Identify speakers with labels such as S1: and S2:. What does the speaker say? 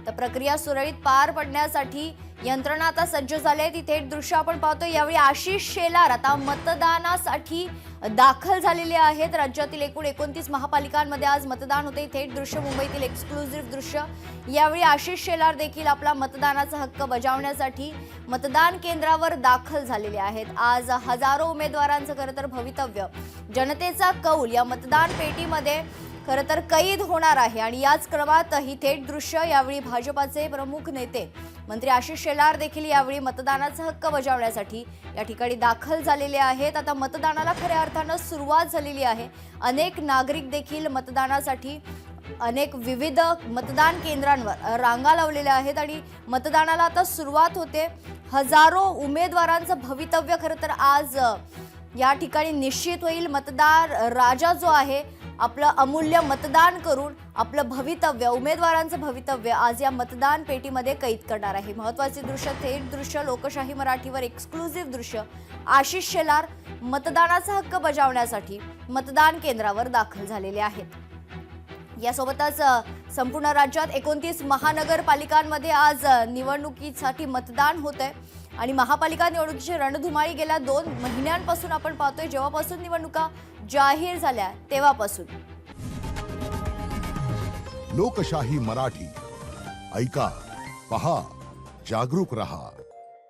S1: तर प्रक्रिया सुरळीत पार पडण्यासाठी यंत्रणा आता सज्ज झाली आहे। ती थेट दृश्य आपण पाहतोय। यावेळी आशिष शेलार आता मतदानासाठी दाखल झालेले आहेत। राज्यातील एकूण 29 महापालिकांमध्ये आज मतदान होते। थेट दृश्य मुंबईतील एक्सक्लुझिव्ह दृश्य। यावेळी आशिष शेलार देखील आपला मतदानाचा हक्क बजावण्यासाठी मतदान केंद्रावर दाखल झालेले आहेत। आज हजारो उमेदवारांचं खरं तर भवितव्य, जनतेचा कौल या मतदान पेटीमध्ये खरं तर कैद होणार आहे। आणि याच क्रमात ही थेट दृश्य यावेळी भाजपाचे प्रमुख नेते मंत्री आशिष शेलार देखील यावेळी मतदानाचा हक्क बजावण्यासाठी या ठिकाणी दाखल झालेले आहेत। आता मतदानाला खऱ्या अर्थानं सुरुवात झालेली आहे। अनेक नागरिक देखील मतदानासाठी अनेक विविध मतदान केंद्रांवर रांगा लावलेल्या आहेत आणि मतदानाला आता सुरुवात होते। हजारो उमेदवारांचं भवितव्य खरं तर आज या ठिकाणी निश्चित होईल। मतदार राजा जो आहे आपलं अमूल्य मतदान करून आपलं भवितव्य, उमेदवारांचं भवितव्य आज या मतदान पेटीमध्ये कैद करणार आहे। महत्त्वाचे दृश्य, थेट दृश्य, लोकशाही मराठीवर एक्सक्लुझिव्ह दृश्य। आशिष शेलार मतदानाचा हक्क बजावण्यासाठी मतदान केंद्रावर दाखल झालेले आहेत। यासोबतच संपूर्ण राज्यात 29 महानगरपालिकांमध्ये आज निवडणुकीसाठी मतदान होतंय आणि महापालिका निवडणुकीची रणधुमाळी गेल्या 2 महिन्यांपासून आपण पाहतोय। जेव्हापासून निवडणुका जाहीर झाल्या तेव्हापासून।
S2: लोकशाही मराठी ऐका, पहा, जागरूक रहा।